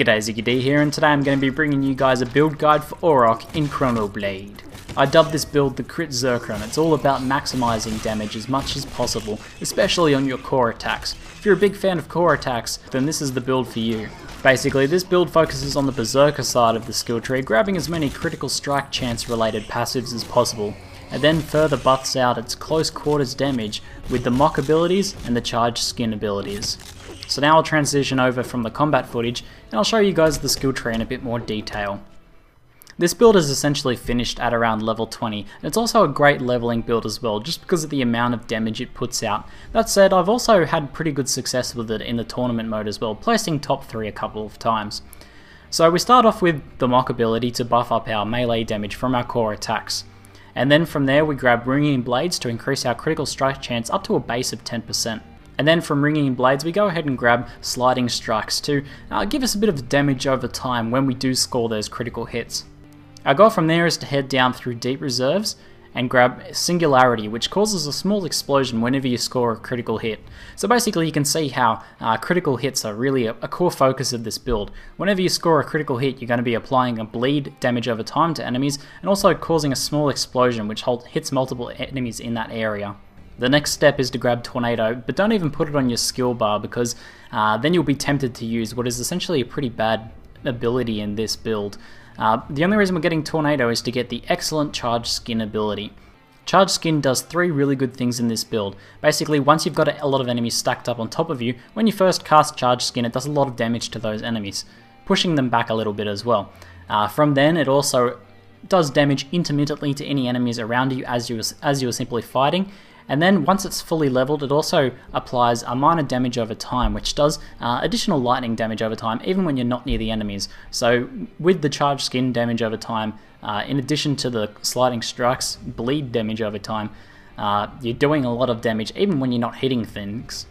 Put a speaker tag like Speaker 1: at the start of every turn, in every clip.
Speaker 1: G'day, ZiggyD here, and today I'm going to be bringing you guys a build guide for Aurok in ChronoBlade. I dubbed this build the Critserker, and it's all about maximizing damage as much as possible, especially on your core attacks. If you're a big fan of core attacks, then this is the build for you. Basically, this build focuses on the Beserker side of the skill tree, grabbing as many critical strike chance related passives as possible, and then further buffs out its close quarters damage with the mock abilities and the charged skin abilities. So now I'll transition over from the combat footage and I'll show you guys the skill tree in a bit more detail. This build is essentially finished at around level 20, and it's also a great leveling build as well, just because of the amount of damage it puts out. That said, I've also had pretty good success with it in the tournament mode as well, placing top 3 a couple of times. So we start off with the mock ability to buff up our melee damage from our core attacks. And then from there we grab Ringing Blades to increase our critical strike chance up to a base of 10%. And then from Ringing Blades we go ahead and grab Sliding Strikes to give us a bit of damage over time when we do score those critical hits. Our goal from there is to head down through Deep Reserves and grab Singularity, which causes a small explosion whenever you score a critical hit. So basically you can see how critical hits are really a core focus of this build. Whenever you score a critical hit, you're going to be applying a bleed damage over time to enemies and also causing a small explosion which hits multiple enemies in that area. The next step is to grab Tornado, but don't even put it on your skill bar because then you'll be tempted to use what is essentially a pretty bad ability in this build. The only reason we're getting Tornado is to get the excellent Charged Skin ability. Charged Skin does 3 really good things in this build. Basically, once you've got a lot of enemies stacked up on top of you, when you first cast Charged Skin it does a lot of damage to those enemies, pushing them back a little bit as well. From then it also does damage intermittently to any enemies around you as you are simply fighting. And then once it's fully leveled, it also applies a minor damage over time, which does additional lightning damage over time, even when you're not near the enemies. So with the charged skin damage over time, in addition to the sliding strikes, bleed damage over time, you're doing a lot of damage even when you're not hitting things.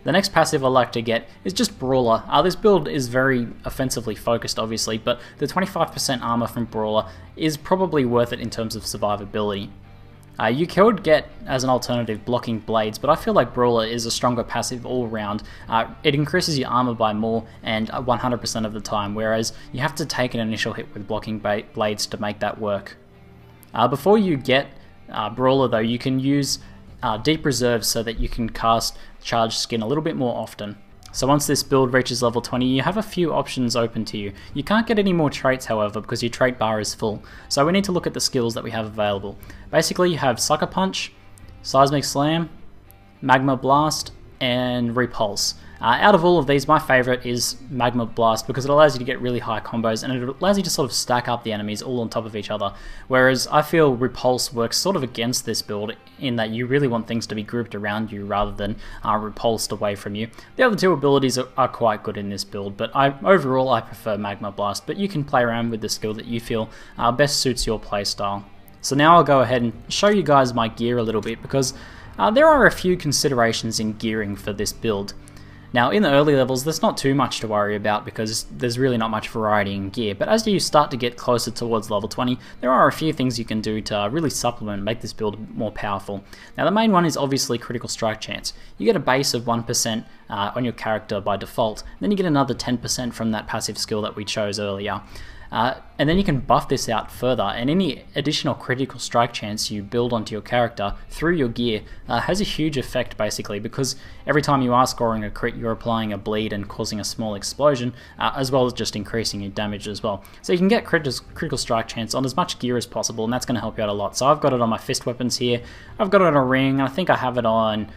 Speaker 1: The next passive I like to get is just Brawler. This build is very offensively focused obviously, but the 25% armor from Brawler is probably worth it in terms of survivability. You could get, as an alternative, Blocking Blades, but I feel like Brawler is a stronger passive all around. It increases your armor by more and 100% of the time, whereas you have to take an initial hit with Blocking Blades to make that work. Before you get Brawler though, you can use Deep Reserves so that you can cast Charged Skin a little bit more often. So once this build reaches level 20, you have a few options open to you. You can't get any more traits however because your trait bar is full, so we need to look at the skills that we have available. Basically you have Sucker Punch, Seismic Slam, Magma Blast, and Repulse. Out of all of these, my favourite is Magma Blast because it allows you to get really high combos and it allows you to sort of stack up the enemies all on top of each other, whereas I feel Repulse works sort of against this build in that you really want things to be grouped around you rather than repulsed away from you. The other 2 abilities are quite good in this build, but overall I prefer Magma Blast, but you can play around with the skill that you feel best suits your playstyle. So now I'll go ahead and show you guys my gear a little bit because there are a few considerations in gearing for this build. Now in the early levels there's not too much to worry about because there's really not much variety in gear, but as you start to get closer towards level 20 there are a few things you can do to really supplement and make this build more powerful. Now the main one is obviously critical strike chance. You get a base of 1% on your character by default, then you get another 10% from that passive skill that we chose earlier. And then you can buff this out further, and any additional critical strike chance you build onto your character through your gear has a huge effect basically, because every time you are scoring a crit you're applying a bleed and causing a small explosion, as well as just increasing your damage as well. So you can get critical strike chance on as much gear as possible, and that's going to help you out a lot. So I've got it on my fist weapons here, I've got it on a ring, and I think I have it on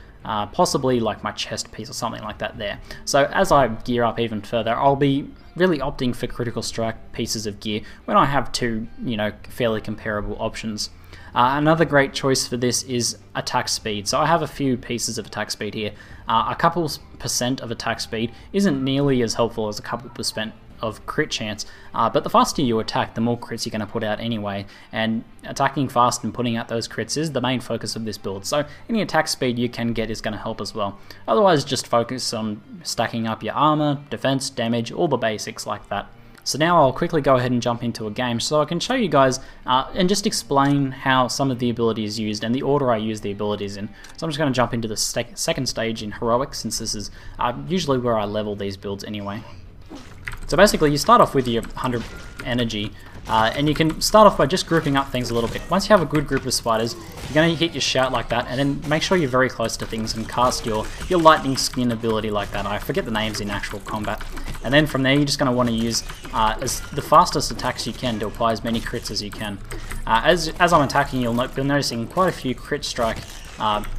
Speaker 1: possibly like my chest piece or something like that there. So as I gear up even further, I'll be really opting for critical strike pieces of gear when I have 2, fairly comparable options. Another great choice for this is attack speed. So I have a few pieces of attack speed here. A couple % of attack speed isn't nearly as helpful as a couple % of crit chance, but the faster you attack the more crits you're going to put out anyway, and attacking fast and putting out those crits is the main focus of this build, so any attack speed you can get is going to help as well. Otherwise just focus on stacking up your armor, defense, damage, all the basics like that. So now I'll quickly go ahead and jump into a game so I can show you guys and just explain how some of the abilities used and the order I use the abilities in. So I'm just going to jump into the second stage in Heroic, since this is usually where I level these builds anyway. So basically you start off with your 100 energy, and you can start off by just grouping up things a little bit. Once you have a good group of spiders, you're going to hit your shout like that, and then make sure you're very close to things and cast your lightning skin ability like that. I forget the names in actual combat. And then from there you're just going to want to use as the fastest attacks you can to apply as many crits as you can. As I'm attacking, you'll be noticing quite a few crit strike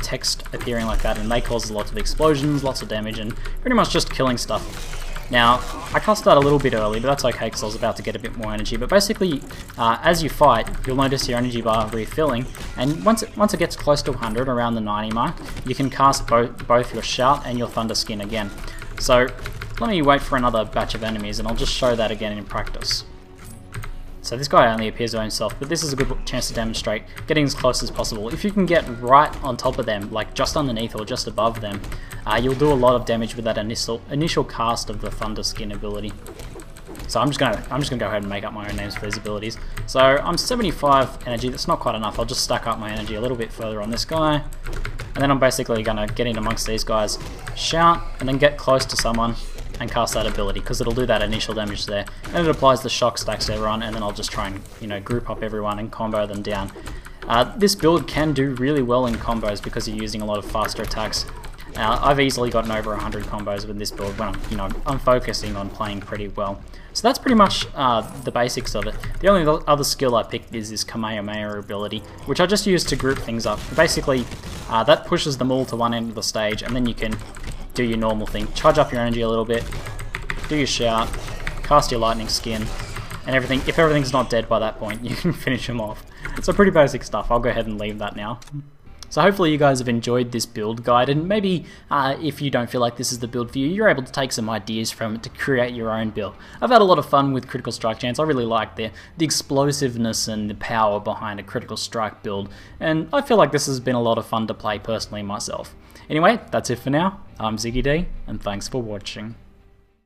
Speaker 1: text appearing like that, and they cause lots of explosions, lots of damage, and pretty much just killing stuff. Now, I cast that a little bit early, but that's okay because I was about to get a bit more energy. But basically, as you fight, you'll notice your energy bar refilling, and once it gets close to 100, around the 90 mark, you can cast both your Shout and your Thunder Skin again. So, let me wait for another batch of enemies, and I'll just show that again in practice. So this guy only appears by himself, but this is a good chance to demonstrate getting as close as possible. If you can get right on top of them, like just underneath or just above them, you'll do a lot of damage with that initial cast of the Thunder Skin ability. So I'm just gonna go ahead and make up my own names for these abilities. So I'm 75 energy. That's not quite enough. I'll just stack up my energy a little bit further on this guy, and then I'm basically gonna get in amongst these guys, shout, and then get close to someone and cast that ability, because it'll do that initial damage there, and it applies the shock stacks to everyone, and then I'll just try and, you know, group up everyone and combo them down. This build can do really well in combos because you're using a lot of faster attacks. I've easily gotten over 100 combos with this build when I'm focusing on playing pretty well. So that's pretty much the basics of it. The only other skill I picked is this Kamehameha ability, which I just use to group things up. Basically, that pushes them all to one end of the stage, and then you can do your normal thing. Charge up your energy a little bit, do your shout, cast your lightning skin, and everything. If everything's not dead by that point, you can finish them off. So pretty basic stuff. I'll go ahead and leave that now. So hopefully you guys have enjoyed this build guide, and maybe if you don't feel like this is the build for you, you're able to take some ideas from it to create your own build. I've had a lot of fun with Critical Strike Chance. I really like the explosiveness and the power behind a Critical Strike build, and I feel like this has been a lot of fun to play personally myself. Anyway, that's it for now. I'm ZiggyD, and thanks for watching.